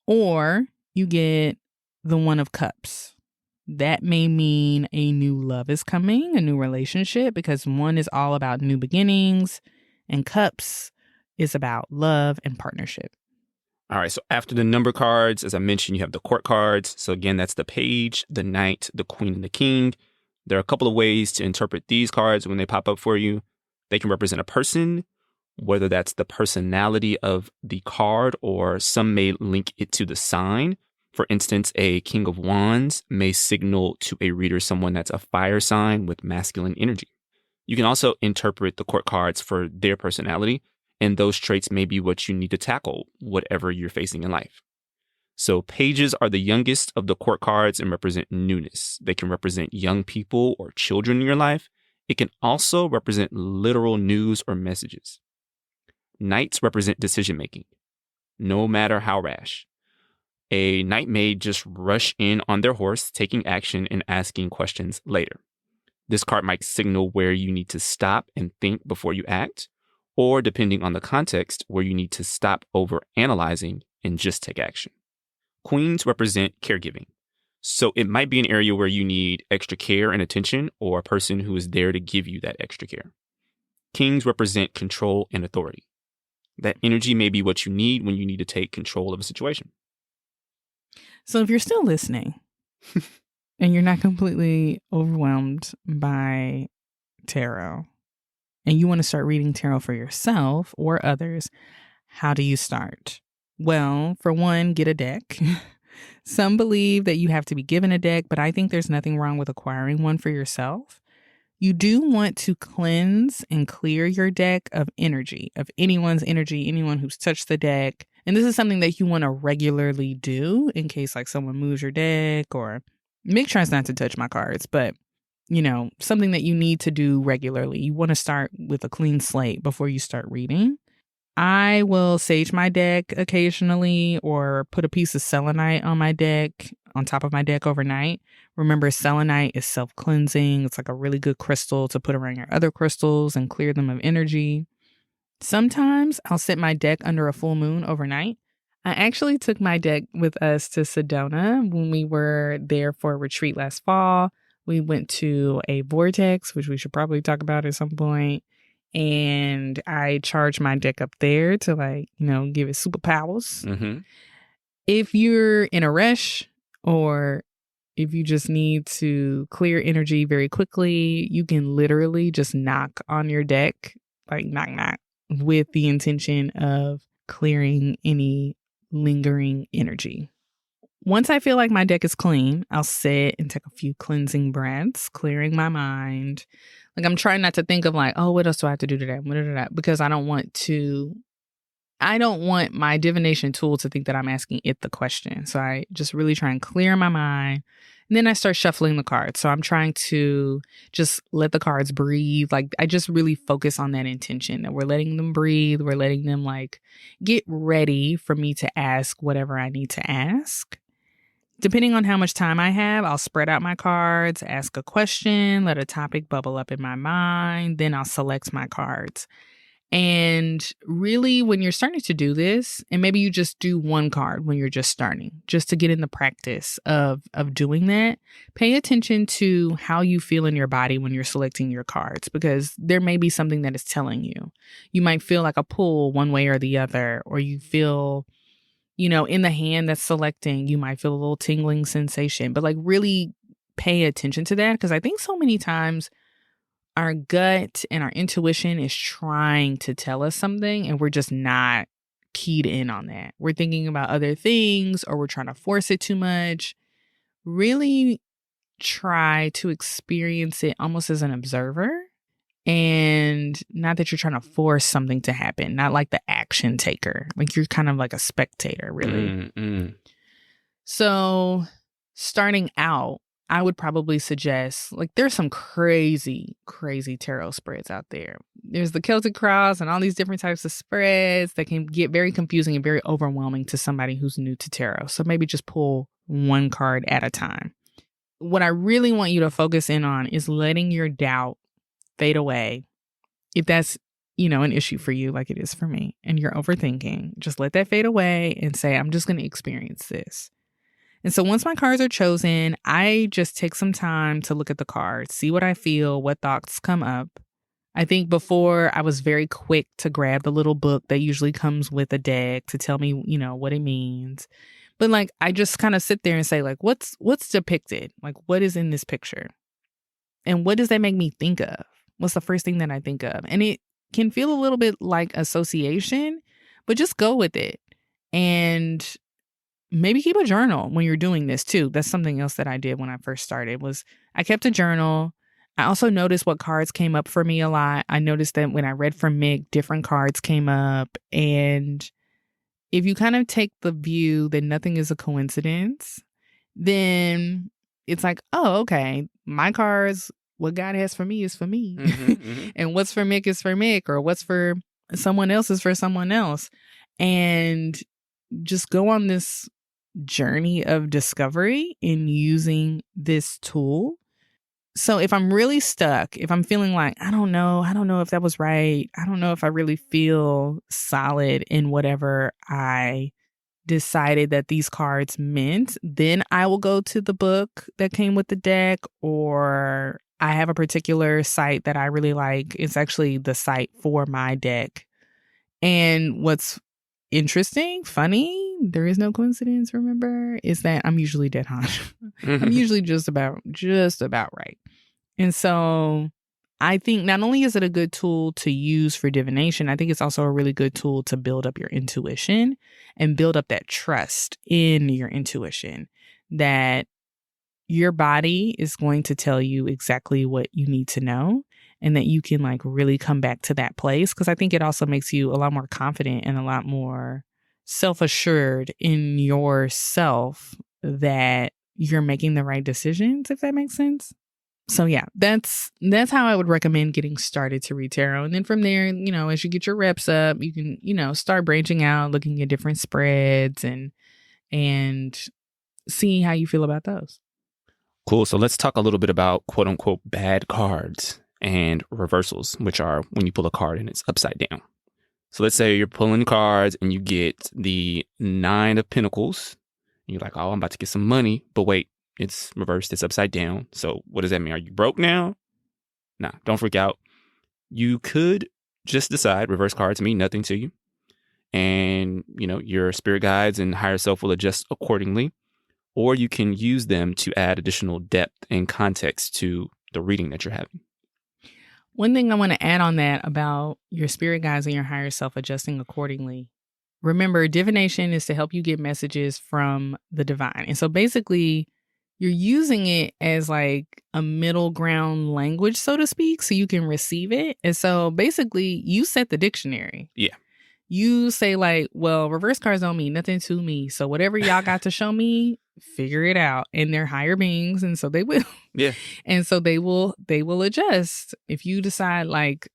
Or you get the 1 of Cups. That may mean a new love is coming, a new relationship, because 1 is all about new beginnings, and Cups is about love and partnership. All right, so after the number cards, as I mentioned, you have the court cards. So again, that's the page, the knight, the queen, and the king. There are a couple of ways to interpret these cards when they pop up for you. They can represent a person, whether that's the personality of the card, or some may link it to the sign. For instance, a King of Wands may signal to a reader someone that's a fire sign with masculine energy. You can also interpret the court cards for their personality, and those traits may be what you need to tackle, whatever you're facing in life. So pages are the youngest of the court cards and represent newness. They can represent young people or children in your life. It can also represent literal news or messages. Knights represent decision-making, no matter how rash. A knight may just rush in on their horse, taking action and asking questions later. This card might signal where you need to stop and think before you act, or depending on the context, where you need to stop over-analyzing and just take action. Queens represent caregiving. So it might be an area where you need extra care and attention, or a person who is there to give you that extra care. Kings represent control and authority. That energy may be what you need when you need to take control of a situation. So if you're still listening and you're not completely overwhelmed by tarot, and you want to start reading tarot for yourself or others, how do you start? Well, for one, get a deck. Some believe that you have to be given a deck, but I think there's nothing wrong with acquiring one for yourself. You do want to cleanse and clear your deck of energy, of anyone's energy, anyone who's touched the deck. And this is something that you want to regularly do in case like someone moves your deck, or Mick tries not to touch my cards, but something that you need to do regularly. You want to start with a clean slate before you start reading. I will sage my deck occasionally or put a piece of selenite on top of my deck overnight. Remember, selenite is self-cleansing. It's like a really good crystal to put around your other crystals and clear them of energy. Sometimes I'll sit my deck under a full moon overnight. I actually took my deck with us to Sedona when we were there for a retreat last fall. We went to a vortex, which we should probably talk about at some point. And I charged my deck up there to give it superpowers. Mm-hmm. If you're in a rush or if you just need to clear energy very quickly, you can literally just knock on your deck, like knock, knock, with the intention of clearing any lingering energy. Once I feel like my deck is clean, I'll sit and take a few cleansing breaths, clearing my mind. Like I'm trying not to think of what else do I have to do today? Because I don't want my divination tool to think that I'm asking it the question. So I just really try and clear my mind. And then I start shuffling the cards. So I'm trying to just let the cards breathe. Like I just really focus on that intention that we're letting them breathe. We're letting them get ready for me to ask whatever I need to ask. Depending on how much time I have, I'll spread out my cards, ask a question, let a topic bubble up in my mind. Then I'll select my cards. And really, when you're starting to do this, and maybe you just do one card when you're just starting, just to get in the practice of doing that, pay attention to how you feel in your body when you're selecting your cards, because there may be something that is telling you. You might feel like a pull one way or the other, or you feel, in the hand that's selecting, you might feel a little tingling sensation, but really pay attention to that, because I think so many times our gut and our intuition is trying to tell us something and we're just not keyed in on that. We're thinking about other things or we're trying to force it too much. Really try to experience it almost as an observer, and not that you're trying to force something to happen, not like the action taker. You're kind of like a spectator, really. Mm-hmm. So starting out, I would probably suggest, there's some crazy, crazy tarot spreads out there. There's the Celtic Cross and all these different types of spreads that can get very confusing and very overwhelming to somebody who's new to tarot. So maybe just pull one card at a time. What I really want you to focus in on is letting your doubt fade away. If that's, an issue for you, like it is for me, and you're overthinking, just let that fade away and say, I'm just going to experience this. And so once my cards are chosen, I just take some time to look at the cards, see what I feel, what thoughts come up. I think before I was very quick to grab the little book that usually comes with a deck to tell me, what it means. But I just kind of sit there and say, what's depicted? What is in this picture? And what does that make me think of? What's the first thing that I think of? And it can feel a little bit like association, but just go with it. And maybe keep a journal when you're doing this too. That's something else that I did when I first started, was I kept a journal. I also noticed what cards came up for me a lot. I noticed that when I read from Mick, different cards came up. And if you kind of take the view that nothing is a coincidence, then it's oh, okay, my cards, what God has for me is for me. Mm-hmm, mm-hmm. And what's for Mick is for Mick, or what's for someone else is for someone else. And just go on this journey of discovery in using this tool. So if I'm really stuck, if I'm feeling I don't know if that was right, I don't know if I really feel solid in whatever I decided that these cards meant, then I will go to the book that came with the deck, or I have a particular site that I really like. It's actually the site for my deck. And what's interesting, funny, there is no coincidence, remember, is that I'm usually dead on. I'm usually just about right. And so I think not only is it a good tool to use for divination, I think it's also a really good tool to build up your intuition and build up that trust in your intuition that your body is going to tell you exactly what you need to know and that you can like really come back to that place. Because I think it also makes you a lot more confident and a lot more self-assured in yourself that you're making the right decisions, if that makes sense. So yeah, that's how I would recommend getting started to read tarot. And then from there, you know, as you get your reps up, you can, you know, start branching out, looking at different spreads and seeing how you feel about those. Cool. So let's talk a little bit about quote unquote bad cards and reversals, which are when you pull a card and it's upside down. So let's say you're pulling cards and you get the 9 of Pentacles. And you're like, oh, I'm about to get some money. But wait, it's reversed. It's upside down. So what does that mean? Are you broke now? Nah, don't freak out. You could just decide reverse cards mean nothing to you. And, you know, your spirit guides and higher self will adjust accordingly. Or you can use them to add additional depth and context to the reading that you're having. One thing I want to add on that about your spirit guides and your higher self adjusting accordingly. Remember, divination is to help you get messages from the divine. And so basically, you're using it as like a middle ground language, so to speak, so you can receive it. And so basically, you set the dictionary. Yeah. You say like, well, reverse cards don't mean nothing to me. So whatever y'all got to show me, figure it out. And they're higher beings. And so they will. Yeah. And so they will adjust. If you decide like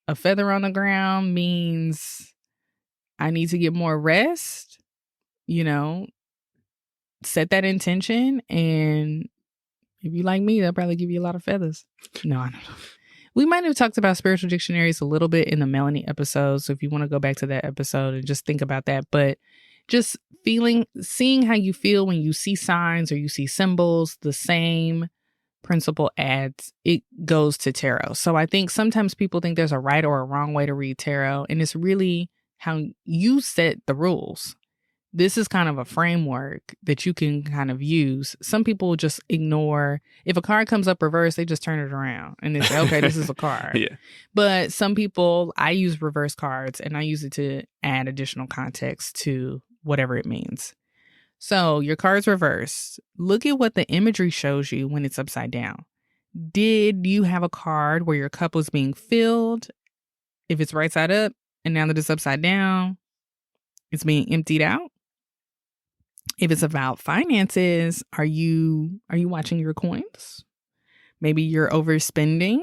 a feather on the ground means I need to get more rest, you know, set that intention. And if you like me, they'll probably give you a lot of feathers. No, I don't know. We might have talked about spiritual dictionaries a little bit in the Melanie episode. So if you want to go back to that episode and just think about that, but just seeing how you feel when you see signs or you see symbols, the same principle it goes to tarot. So I think sometimes people think there's a right or a wrong way to read tarot, and it's really how you set the rules. This is kind of a framework that you can kind of use. Some people just ignore. If a card comes up reverse, they just turn it around and they say, okay, this is a card. Yeah. But some people, I use reverse cards and I use it to add additional context to whatever it means. So your card's reversed. Look at what the imagery shows you when it's upside down. Did you have a card where your cup was being filled? If it's right side up and now that it's upside down, it's being emptied out. If it's about finances, are you watching your coins? Maybe you're overspending.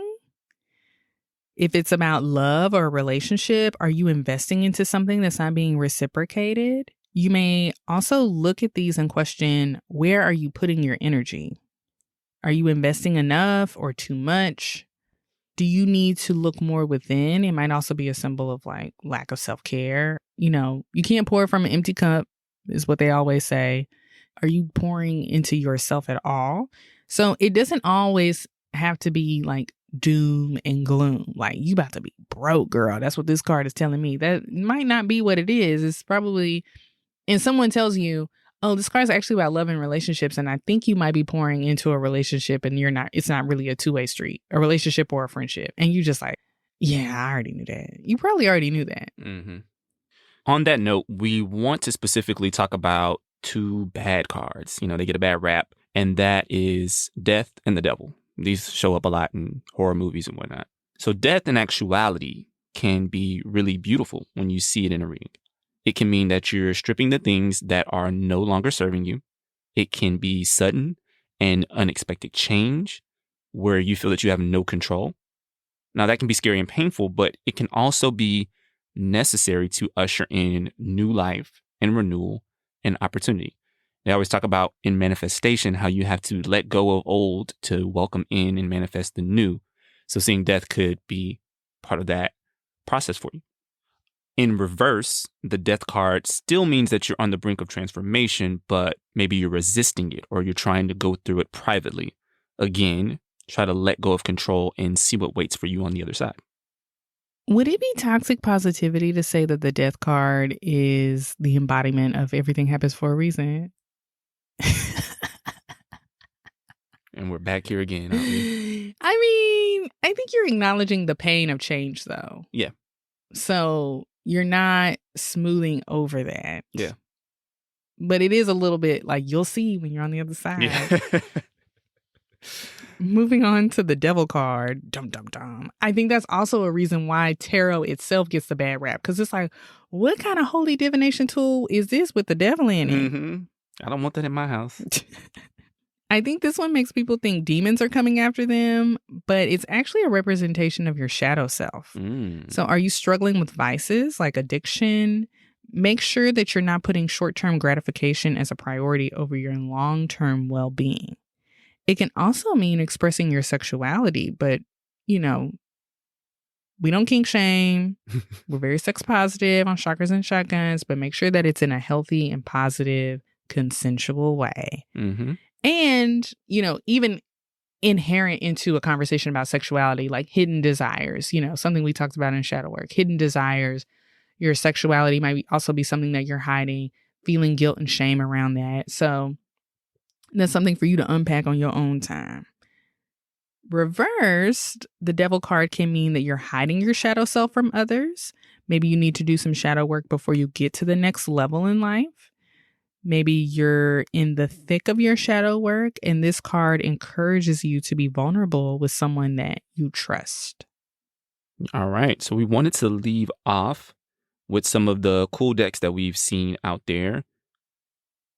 If it's about love or a relationship, are you investing into something that's not being reciprocated? You may also look at these and question, where are you putting your energy? Are you investing enough or too much? Do you need to look more within? It might also be a symbol of like lack of self-care. You know, you can't pour from an empty cup, is what they always say. Are you pouring into yourself at all? So it doesn't always have to be like doom and gloom. Like, you about to be broke, girl. That's what this card is telling me. That might not be what it is. It's probably, and someone tells you, oh, this card is actually about love and relationships, and I think you might be pouring into a relationship and it's not really a two-way street, a relationship or a friendship. And you just like, yeah, I already knew that. You probably already knew that. Mm-hmm. On that note, we want to specifically talk about 2 bad cards. You know, they get a bad rap, and that is death and the devil. These show up a lot in horror movies and whatnot. So death in actuality can be really beautiful when you see it in a reading. It can mean that you're stripping the things that are no longer serving you. It can be sudden and unexpected change where you feel that you have no control. Now, that can be scary and painful, but it can also be necessary to usher in new life and renewal and opportunity. They always talk about in manifestation how you have to let go of old to welcome in and manifest the new. So seeing death could be part of that process for you. In reverse, the death card still means that you're on the brink of transformation, but maybe you're resisting it or you're trying to go through it privately. Again, try to let go of control and see what waits for you on the other side. Would it be toxic positivity to say that the death card is the embodiment of everything happens for a reason? And we're back here again, aren't we? I mean, I think you're acknowledging the pain of change, though. Yeah. So you're not smoothing over that. Yeah. But it is a little bit like you'll see when you're on the other side. Yeah. Moving on to the devil card. Dum, dum, dum. I think that's also a reason why tarot itself gets the bad rap. Because it's like, what kind of holy divination tool is this with the devil in it? Mm-hmm. I don't want that in my house. I think this one makes people think demons are coming after them, but it's actually a representation of your shadow self. So are you struggling with vices like addiction? Make sure that you're not putting short-term gratification as a priority over your long-term well-being. It can also mean expressing your sexuality, but, you know, we don't kink shame. We're very sex positive on Chakras and Shotguns, but make sure that it's in a healthy and positive, consensual way. Mm-hmm. And, you know, even inherent into a conversation about sexuality, like hidden desires, you know, something we talked about in shadow work, hidden desires. Your sexuality might also be something that you're hiding, feeling guilt and shame around that. So that's something for you to unpack on your own time. Reversed, the devil card can mean that you're hiding your shadow self from others. Maybe you need to do some shadow work before you get to the next level in life. Maybe you're in the thick of your shadow work, and this card encourages you to be vulnerable with someone that you trust. All right. So we wanted to leave off with some of the cool decks that we've seen out there.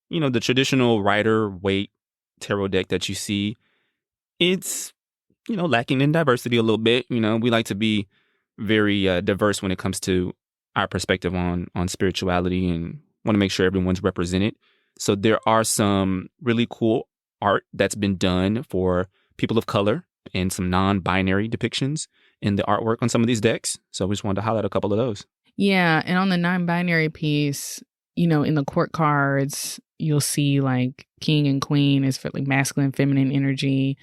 You know, the traditional Rider-Waite tarot deck that you see, it's, you know, lacking in diversity a little bit. You know, we like to be very diverse when it comes to our perspective on spirituality and want to make sure everyone's represented. So there are some really cool art that's been done for people of color and some non-binary depictions in the artwork on some of these decks. So we just wanted to highlight a couple of those. Yeah. And on the non-binary piece, you know, in the court cards, you'll see like king and queen is for like masculine, feminine energy.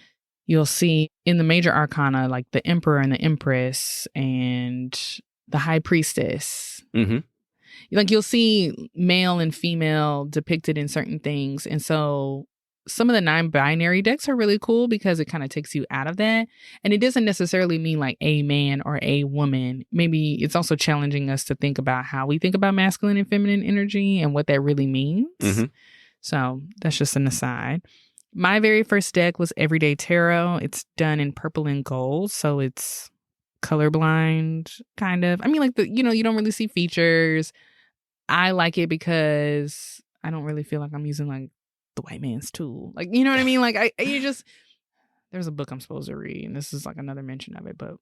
You'll see in the major arcana, like the emperor and the empress and the high priestess. Mm-hmm. Like you'll see male and female depicted in certain things. And so some of the non-binary decks are really cool because it kind of takes you out of that. And it doesn't necessarily mean like a man or a woman. Maybe it's also challenging us to think about how we think about masculine and feminine energy and what that really means. Mm-hmm. So that's just an aside. My very first deck was Everyday Tarot. It's done in purple and gold. So it's colorblind, kind of. I mean, like, you don't really see features. I like it because I don't really feel like I'm using like the white man's tool. Like, you know what I mean? Like, there's a book I'm supposed to read, and this is like another mention of it, but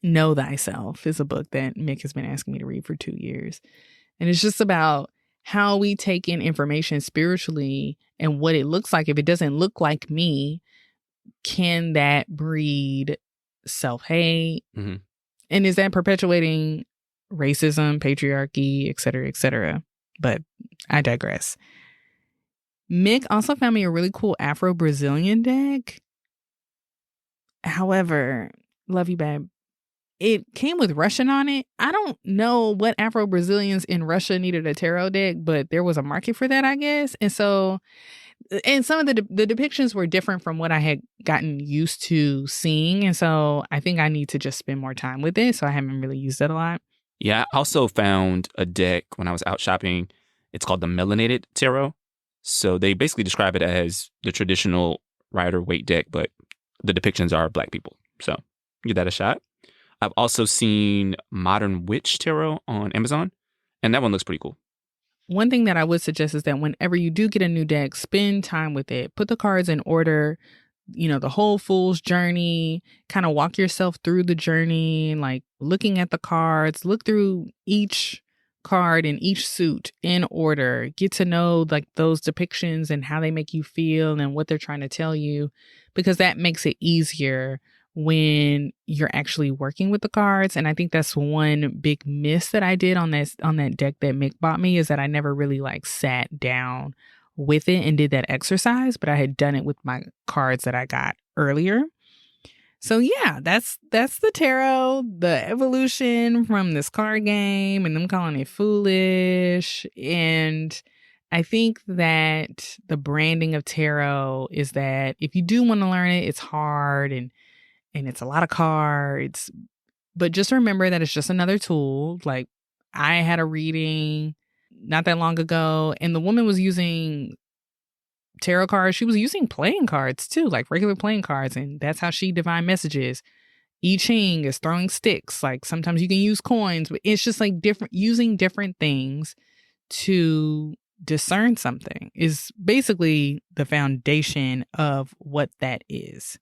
Know Thyself is a book that Mick has been asking me to read for 2 years. And it's just about how we take in information spiritually and what it looks like. If it doesn't look like me, can that breed self-hate? Mm-hmm. And is that perpetuating racism, patriarchy, et cetera, et cetera? But I digress. Mick also found me a really cool Afro-Brazilian deck. However, love you, babe. It came with Russian on it. I don't know what Afro-Brazilians in Russia needed a tarot deck, but there was a market for that, I guess. And so, and some of the depictions were different from what I had gotten used to seeing. And so I think I need to just spend more time with it. So I haven't really used it a lot. Yeah, I also found a deck when I was out shopping. It's called the Melanated Tarot. So they basically describe it as the traditional Rider-Waite deck, but the depictions are Black people. So give that a shot. I've also seen Modern Witch Tarot on Amazon, and that one looks pretty cool. One thing that I would suggest is that whenever you do get a new deck, spend time with it. Put the cards in order, you know, the whole fool's journey, kind of walk yourself through the journey, like looking at the cards, look through each card in each suit in order, get to know like those depictions and how they make you feel and what they're trying to tell you, because that makes it easier when you're actually working with the cards. And I think that's one big miss that I did on that deck that Mick bought me, is that I never really like sat down with it and did that exercise, but I had done it with my cards that I got earlier. So yeah, that's the tarot, the evolution from this card game and them calling it foolish. And I think that the branding of tarot is that if you do want to learn it, it's hard and and it's a lot of cards. But just remember that it's just another tool. Like, I had a reading not that long ago, and the woman was using tarot cards. She was using playing cards too, like regular playing cards, and that's how she divined messages. I Ching is throwing sticks. Like, sometimes you can use coins, but it's just like using different things to discern something is basically the foundation of what that is.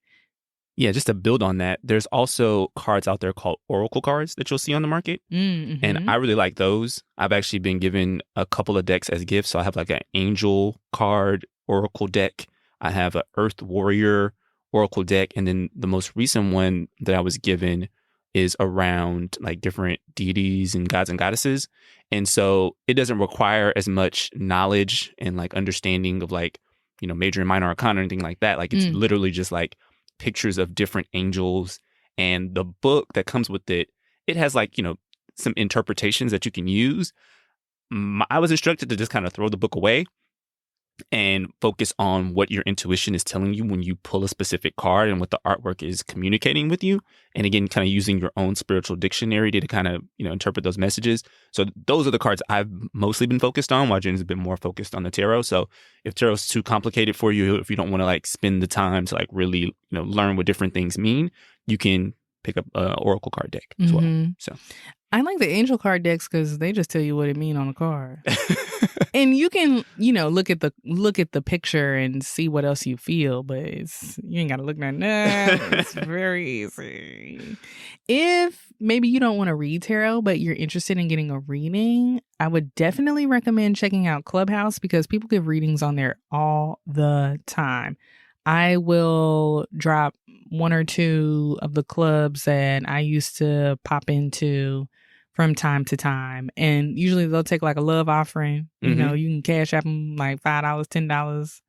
Yeah, just to build on that, there's also cards out there called oracle cards that you'll see on the market. Mm-hmm. And I really like those. I've actually been given a couple of decks as gifts. So I have like an angel card oracle deck. I have an earth warrior oracle deck. And then the most recent one that I was given is around like different deities and gods and goddesses. And so it doesn't require as much knowledge and like understanding of like, you know, major and minor arcana or anything like that. Like, it's literally just like pictures of different angels, and the book that comes with it, it has like, you know, some interpretations that you can use. I was instructed to just kind of throw the book away and focus on what your intuition is telling you when you pull a specific card and what the artwork is communicating with you. And again, kind of using your own spiritual dictionary to kind of, you know, interpret those messages. So those are the cards I've mostly been focused on, while Jen's been more focused on the tarot. So if tarot's too complicated for you, if you don't want to like spend the time to like really, you know, learn what different things mean, you can pick up an oracle card deck as well. So I like the angel card decks because they just tell you what it means on the card. And you can, you know, look at the picture and see what else you feel, but you ain't got to look at that. It's very easy. If maybe you don't want to read tarot, but you're interested in getting a reading, I would definitely recommend checking out Clubhouse because people give readings on there all the time. I will drop one or two of the clubs that I used to pop into from time to time. And usually they'll take like a love offering. You know, you can cash app them like $5, $10,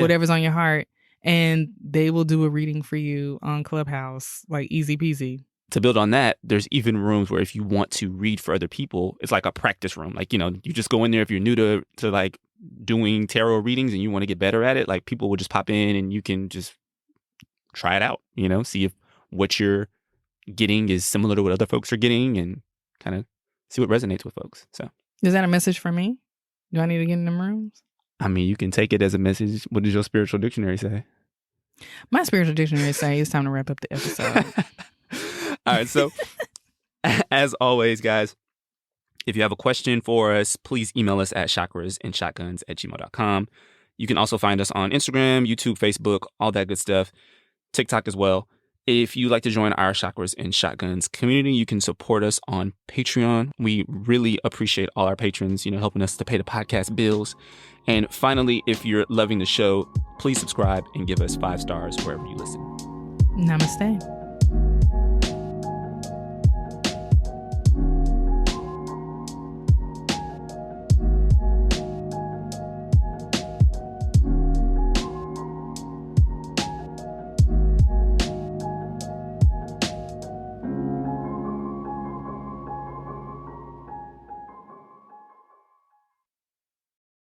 whatever's on your heart. And they will do a reading for you on Clubhouse, like easy peasy. To build on that, there's even rooms where if you want to read for other people, it's like a practice room. Like, you know, you just go in there if you're new to like doing tarot readings and you want to get better at it. Like, people will just pop in and you can just try it out, you know, see if what you're getting is similar to what other folks are getting and kind of see what resonates with folks. So is that a message for me? Do I need to get in them rooms? I mean, you can take it as a message. What does your spiritual dictionary say? My spiritual dictionary says it's time to wrap up the episode. All right. So as always, guys, if you have a question for us, please email us at chakrasandshotguns@gmail.com. You can also find us on Instagram, YouTube, Facebook, all that good stuff. TikTok as well. If you'd like to join our Chakras and Shotguns community, you can support us on Patreon. We really appreciate all our patrons, you know, helping us to pay the podcast bills. And finally, if you're loving the show, please subscribe and give us 5 stars wherever you listen. Namaste.